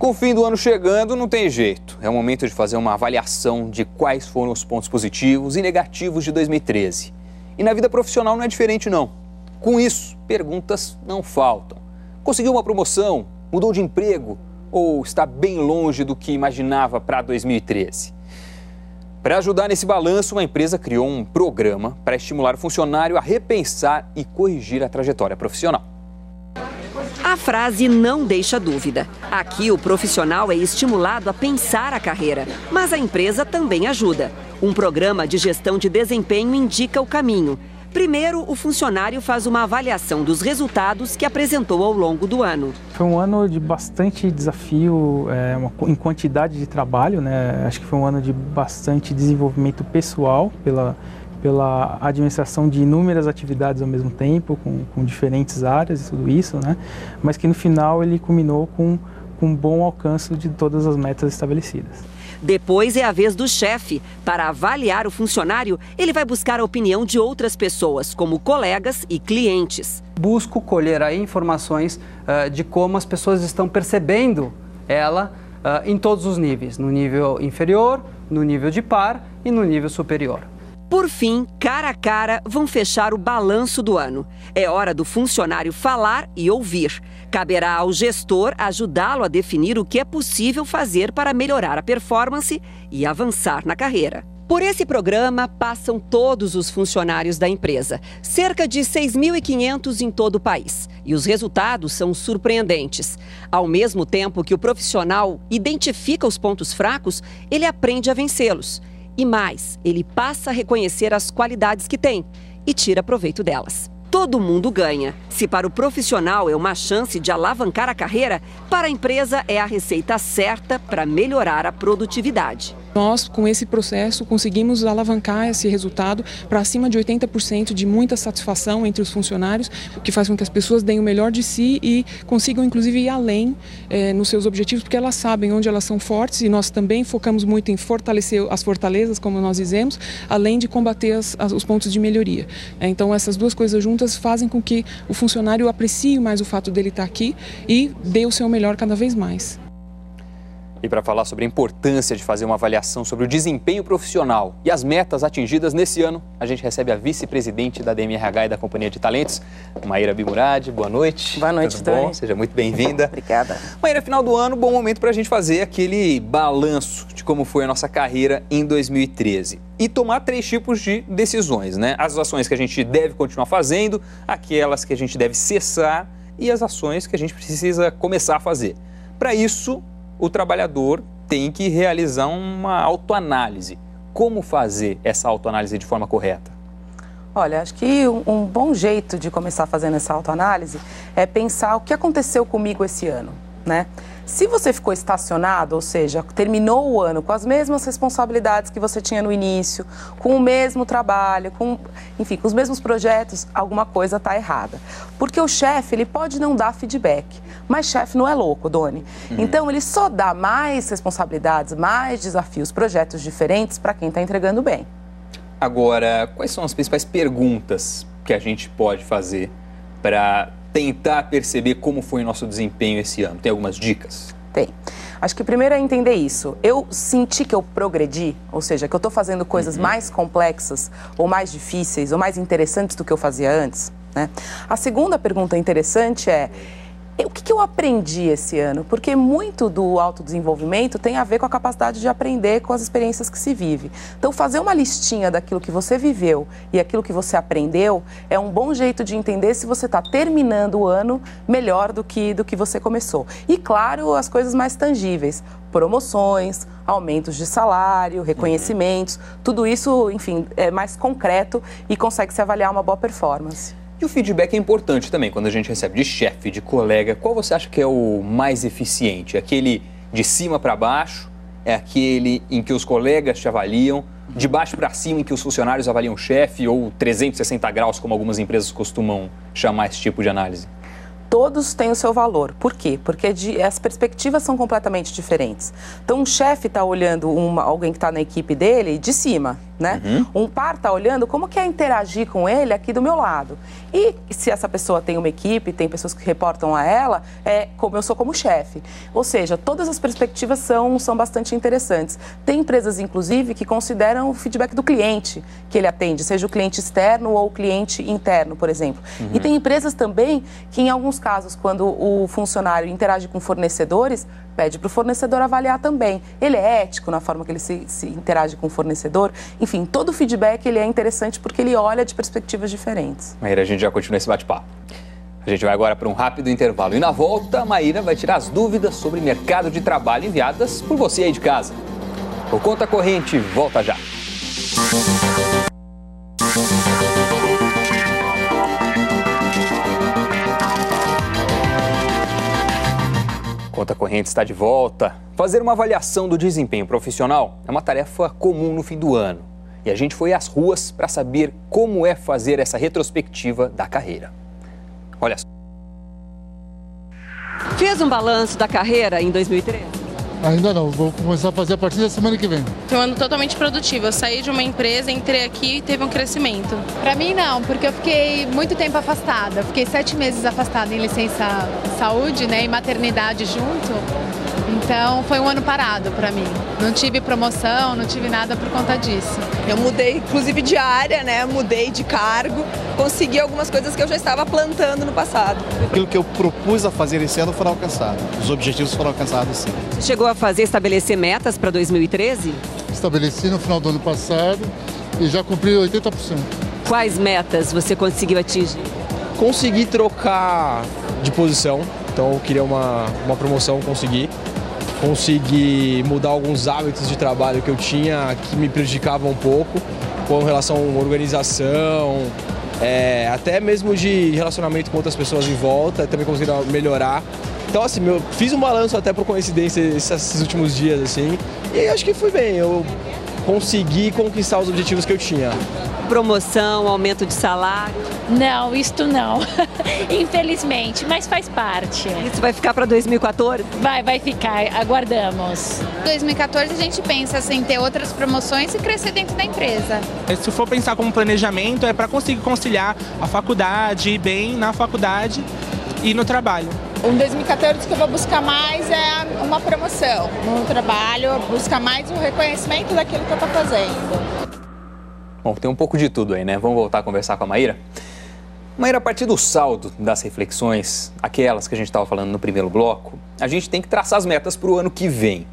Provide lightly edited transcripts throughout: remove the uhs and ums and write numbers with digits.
Com o fim do ano chegando, não tem jeito. É o momento de fazer uma avaliação de quais foram os pontos positivos e negativos de 2013. E na vida profissional não é diferente, não. Com isso, perguntas não faltam. Conseguiu uma promoção? Mudou de emprego? Ou está bem longe do que imaginava para 2013? Para ajudar nesse balanço, uma empresa criou um programa para estimular o funcionário a repensar e corrigir a trajetória profissional. A frase não deixa dúvida. Aqui o profissional é estimulado a pensar a carreira, mas a empresa também ajuda. Um programa de gestão de desempenho indica o caminho. Primeiro, o funcionário faz uma avaliação dos resultados que apresentou ao longo do ano. Foi um ano de bastante desafio em quantidade de trabalho, né? Acho que foi um ano de bastante desenvolvimento pessoal pela administração de inúmeras atividades ao mesmo tempo, com diferentes áreas e tudo isso, né? Mas que no final ele culminou com um bom alcance de todas as metas estabelecidas. Depois é a vez do chefe. Para avaliar o funcionário, ele vai buscar a opinião de outras pessoas, como colegas e clientes. Busco colher aí informações de como as pessoas estão percebendo ela em todos os níveis, no nível inferior, no nível de par e no nível superior. Por fim, cara a cara, vão fechar o balanço do ano. É hora do funcionário falar e ouvir. Caberá ao gestor ajudá-lo a definir o que é possível fazer para melhorar a performance e avançar na carreira. Por esse programa passam todos os funcionários da empresa, cerca de 6.500 em todo o país. E os resultados são surpreendentes. Ao mesmo tempo que o profissional identifica os pontos fracos, ele aprende a vencê-los. E mais, ele passa a reconhecer as qualidades que tem e tira proveito delas. Todo mundo ganha. Se para o profissional é uma chance de alavancar a carreira, para a empresa é a receita certa para melhorar a produtividade. Nós, com esse processo, conseguimos alavancar esse resultado para acima de 80% de muita satisfação entre os funcionários, o que faz com que as pessoas deem o melhor de si e consigam, inclusive, ir além nos seus objetivos, porque elas sabem onde elas são fortes e nós também focamos muito em fortalecer as fortalezas, como nós dizemos, além de combater os pontos de melhoria. Então, essas duas coisas juntas fazem com que o funcionário aprecie mais o fato dele estar aqui e dê o seu melhor cada vez mais. E para falar sobre a importância de fazer uma avaliação sobre o desempenho profissional e as metas atingidas nesse ano, a gente recebe a vice-presidente da DMRH e da Companhia de Talentos, Maíra Bimurad. Boa noite. Boa noite, tudo bom? Tony. Seja muito bem-vinda. Obrigada. Maíra, final do ano, bom momento para a gente fazer aquele balanço de como foi a nossa carreira em 2013. E tomar 3 tipos de decisões, né? As ações que a gente deve continuar fazendo, aquelas que a gente deve cessar e as ações que a gente precisa começar a fazer. Para isso, o trabalhador tem que realizar uma autoanálise. Como fazer essa autoanálise de forma correta? Olha, acho que um bom jeito de começar fazendo essa autoanálise é pensar o que aconteceu comigo esse ano, né? Se você ficou estacionado, ou seja, terminou o ano com as mesmas responsabilidades que você tinha no início, com o mesmo trabalho, enfim, com os mesmos projetos, alguma coisa está errada. Porque o chefe, ele pode não dar feedback, mas chefe não é louco, Doni. Então, ele só dá mais responsabilidades, mais desafios, projetos diferentes para quem está entregando bem. Agora, quais são as principais perguntas que a gente pode fazer para tentar perceber como foi o nosso desempenho esse ano? Tem algumas dicas? Tem. Acho que primeiro é entender isso. Eu senti que eu progredi, ou seja, que eu estou fazendo coisas mais complexas, ou mais difíceis, ou mais interessantes do que eu fazia antes, né? A segunda pergunta interessante é: o que eu aprendi esse ano? Porque muito do autodesenvolvimento tem a ver com a capacidade de aprender com as experiências que se vive. Então, fazer uma listinha daquilo que você viveu e aquilo que você aprendeu é um bom jeito de entender se você está terminando o ano melhor do que você começou. E, claro, as coisas mais tangíveis, promoções, aumentos de salário, reconhecimentos, tudo isso, enfim, é mais concreto e consegue se avaliar uma boa performance. E o feedback é importante também, quando a gente recebe de chefe, de colega. Qual você acha que é o mais eficiente? É aquele de cima para baixo? É aquele em que os colegas te avaliam? De baixo para cima, em que os funcionários avaliam o chefe? Ou 360 graus, como algumas empresas costumam chamar esse tipo de análise? Todos têm o seu valor. Por quê? Porque as perspectivas são completamente diferentes. Então, um chefe está olhando alguém que está na equipe dele de cima, né? Um par está olhando como que é interagir com ele aqui do meu lado. E se essa pessoa tem uma equipe, tem pessoas que reportam a ela, como eu sou como chefe. Ou seja, todas as perspectivas são bastante interessantes. Tem empresas, inclusive, que consideram o feedback do cliente que ele atende, seja o cliente externo ou o cliente interno, por exemplo. E tem empresas também que, em alguns casos, quando o funcionário interage com fornecedores, pede para o fornecedor avaliar também. Ele é ético na forma que ele se interage com o fornecedor. Enfim, todo o feedback ele é interessante porque ele olha de perspectivas diferentes. Maíra, a gente já continua esse bate-papo. A gente vai agora para um rápido intervalo. E na volta, a Maíra vai tirar as dúvidas sobre mercado de trabalho enviadas por você aí de casa. O Conta Corrente volta já. Conta Corrente está de volta. Fazer uma avaliação do desempenho profissional é uma tarefa comum no fim do ano. E a gente foi às ruas para saber como é fazer essa retrospectiva da carreira. Olha só. Fez um balanço da carreira em 2013? Ainda não, vou começar a fazer a partir da semana que vem. Foi um ano totalmente produtivo. Eu saí de uma empresa, entrei aqui e teve um crescimento. Para mim não, porque eu fiquei muito tempo afastada. Fiquei 7 meses afastada em licença saúde, né, e maternidade junto. Então foi um ano parado para mim. Não tive promoção, não tive nada por conta disso. Eu mudei inclusive de área, né? Mudei de cargo, consegui algumas coisas que eu já estava plantando no passado. Aquilo que eu propus a fazer esse ano foram alcançados. Os objetivos foram alcançados, sim. Você chegou a estabelecer metas para 2013? Estabeleci no final do ano passado e já cumpri 80%. Quais metas você conseguiu atingir? Consegui trocar de posição, então eu queria uma promoção, consegui mudar alguns hábitos de trabalho que eu tinha que me prejudicavam um pouco, com relação à organização, até mesmo de relacionamento com outras pessoas em volta, também consegui melhorar. Então, assim, eu fiz um balanço até por coincidência esses últimos dias, assim, e acho que fui bem, eu consegui conquistar os objetivos que eu tinha. Promoção, aumento de salário? Não, isto não, infelizmente, mas faz parte. Isso vai ficar para 2014? Vai ficar, aguardamos. 2014 a gente pensa em ter outras promoções e crescer dentro da empresa. Se for pensar como planejamento, é para conseguir conciliar a faculdade, ir bem na faculdade e no trabalho. Em 2014 que eu vou buscar mais é uma promoção no trabalho, buscar mais o reconhecimento daquilo que eu estou fazendo. Bom, tem um pouco de tudo aí, né? Vamos voltar a conversar com a Maíra? Maíra, a partir do saldo das reflexões, aquelas que a gente estava falando no primeiro bloco, a gente tem que traçar as metas para o ano que vem.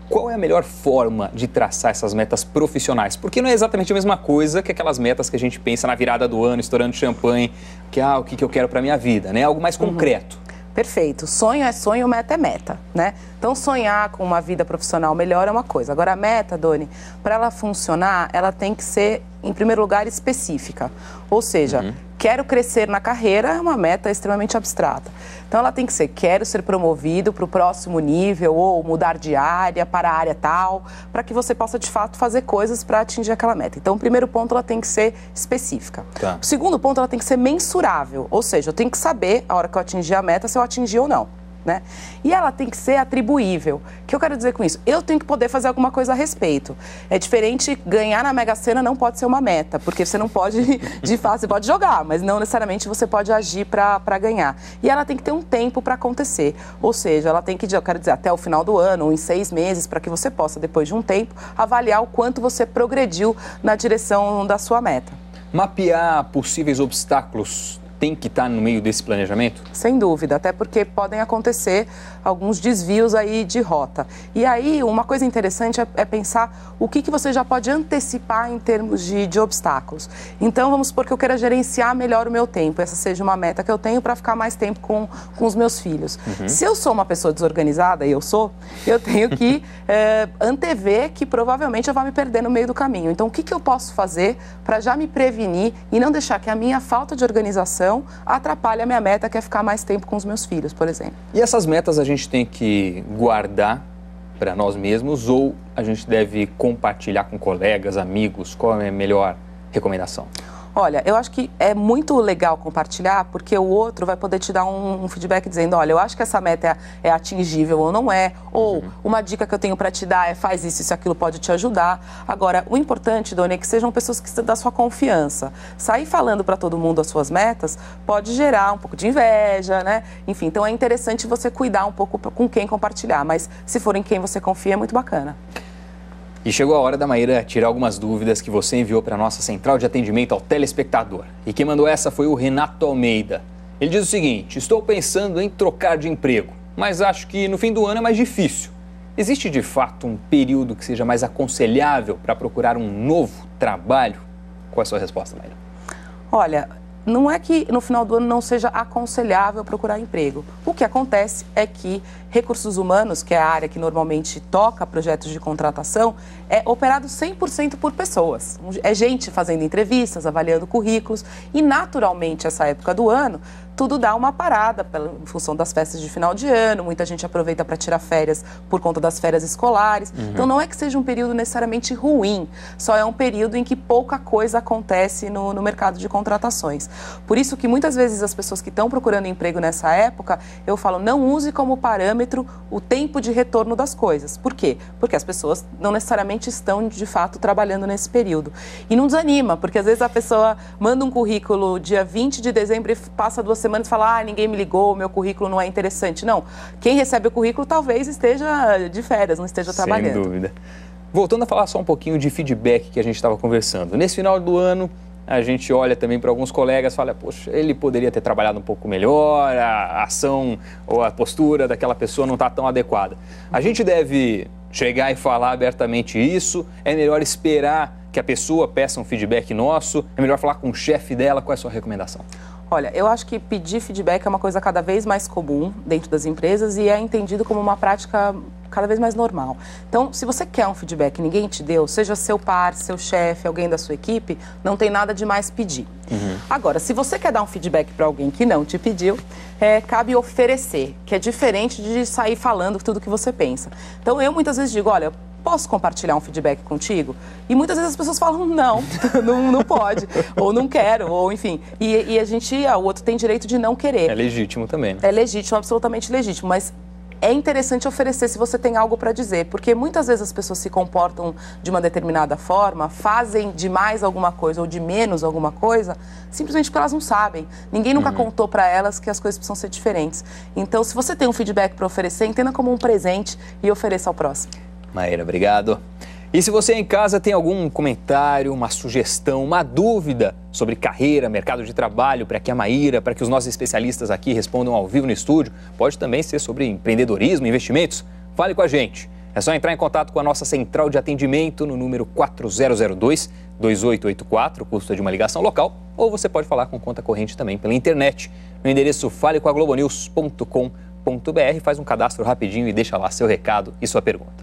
Qual é a melhor forma de traçar essas metas profissionais? Porque não é exatamente a mesma coisa que aquelas metas que a gente pensa na virada do ano, estourando champanhe, que o que eu quero para a minha vida, né? Algo mais concreto. Perfeito. Sonho é sonho, meta é meta, né? Então, sonhar com uma vida profissional melhor é uma coisa. Agora, a meta, Doni, para ela funcionar, ela tem que ser, em primeiro lugar, específica. Ou seja, quero crescer na carreira é uma meta extremamente abstrata. Então, ela tem que ser, quero ser promovido para o próximo nível ou mudar de área para a área tal, para que você possa, de fato, fazer coisas para atingir aquela meta. Então, o primeiro ponto, ela tem que ser específica. Tá. O segundo ponto, ela tem que ser mensurável. Ou seja, eu tenho que saber, a hora que eu atingir a meta, se eu atingir ou não. Né? E ela tem que ser atribuível. O que eu quero dizer com isso? Eu tenho que poder fazer alguma coisa a respeito. É diferente, ganhar na Mega Sena não pode ser uma meta, porque você não pode, de fato, você pode jogar, mas não necessariamente você pode agir para ganhar. E ela tem que ter um tempo para acontecer. Ou seja, ela tem que, eu quero dizer, até o final do ano, ou em 6 meses, para que você possa, depois de um tempo, avaliar o quanto você progrediu na direção da sua meta. Mapear possíveis obstáculos tem que estar no meio desse planejamento? Sem dúvida, até porque podem acontecer alguns desvios aí de rota. E aí, uma coisa interessante é pensar o que você já pode antecipar em termos de obstáculos. Então, vamos supor que eu queira gerenciar melhor o meu tempo. Essa seja uma meta que eu tenho para ficar mais tempo com os meus filhos. Se eu sou uma pessoa desorganizada, e eu tenho que antever que provavelmente eu vou me perder no meio do caminho. Então, o que eu posso fazer para já me prevenir e não deixar que a minha falta de organização atrapalhe a minha meta, que é ficar mais tempo com os meus filhos, por exemplo. E essas metas a gente tem que guardar para nós mesmos ou a gente deve compartilhar com colegas, amigos? Qual é a melhor recomendação? Olha, eu acho que é muito legal compartilhar, porque o outro vai poder te dar um feedback dizendo, olha, eu acho que essa meta é atingível ou não é, ou uma dica que eu tenho para te dar é faz isso, aquilo pode te ajudar. Agora, o importante, Doni, é que sejam pessoas que da sua confiança. Sair falando para todo mundo as suas metas pode gerar um pouco de inveja, né? Enfim, então é interessante você cuidar um pouco com quem compartilhar, mas se for em quem você confia, é muito bacana. E chegou a hora da Maíra tirar algumas dúvidas que você enviou para a nossa central de atendimento ao telespectador. E quem mandou essa foi o Renato Almeida. Ele diz o seguinte: estou pensando em trocar de emprego, mas acho que no fim do ano é mais difícil. Existe de fato um período que seja mais aconselhável para procurar um novo trabalho? Qual é a sua resposta, Maíra? Olha, não é que no final do ano não seja aconselhável procurar emprego. O que acontece é que recursos humanos, que é a área que normalmente toca projetos de contratação, é operado 100% por pessoas. É gente fazendo entrevistas, avaliando currículos e, naturalmente, essa época do ano, tudo dá uma parada em função das festas de final de ano, muita gente aproveita para tirar férias por conta das férias escolares. Então não é que seja um período necessariamente ruim, só é um período em que pouca coisa acontece no mercado de contratações. Por isso que muitas vezes as pessoas que estão procurando emprego nessa época, eu falo, não use como parâmetro o tempo de retorno das coisas. Por quê? Porque as pessoas não necessariamente estão, de fato, trabalhando nesse período. E não desanima, porque às vezes a pessoa manda um currículo dia 20 de dezembro e passa 2 semanas e fala, ninguém me ligou, meu currículo não é interessante. Não, quem recebe o currículo talvez esteja de férias, não esteja trabalhando. Sem dúvida. Voltando a falar só um pouquinho de feedback que a gente estava conversando. Nesse final do ano, a gente olha também para alguns colegas e fala, poxa, ele poderia ter trabalhado um pouco melhor, a ação ou a postura daquela pessoa não está tão adequada. A gente deve chegar e falar abertamente isso? É melhor esperar que a pessoa peça um feedback nosso? É melhor falar com o chefe dela? Qual é a sua recomendação? Olha, eu acho que pedir feedback é uma coisa cada vez mais comum dentro das empresas e é entendido como uma prática cada vez mais normal. Então, se você quer um feedback e ninguém te deu, seja seu par, seu chefe, alguém da sua equipe, não tem nada de mais pedir. Agora, se você quer dar um feedback para alguém que não te pediu, cabe oferecer, que é diferente de sair falando tudo que você pensa. Então, eu muitas vezes digo, olha, posso compartilhar um feedback contigo? E muitas vezes as pessoas falam, não pode, ou não quero, ou enfim. E o outro tem direito de não querer. É legítimo também, né? É legítimo, absolutamente legítimo, mas é interessante oferecer se você tem algo para dizer, porque muitas vezes as pessoas se comportam de uma determinada forma, fazem de mais alguma coisa ou de menos alguma coisa, simplesmente porque elas não sabem. Ninguém nunca contou para elas que as coisas precisam ser diferentes. Então, se você tem um feedback para oferecer, entenda como um presente e ofereça ao próximo. Maíra, obrigado. E se você em casa tem algum comentário, uma sugestão, uma dúvida sobre carreira, mercado de trabalho, para que a Maíra, para que os nossos especialistas aqui respondam ao vivo no estúdio, pode também ser sobre empreendedorismo, investimentos, fale com a gente. É só entrar em contato com a nossa central de atendimento no número 4002-2884, custo de uma ligação local, ou você pode falar com conta corrente também pela internet, no endereço falecoaglobonews.com.br, faz um cadastro rapidinho e deixa lá seu recado e sua pergunta.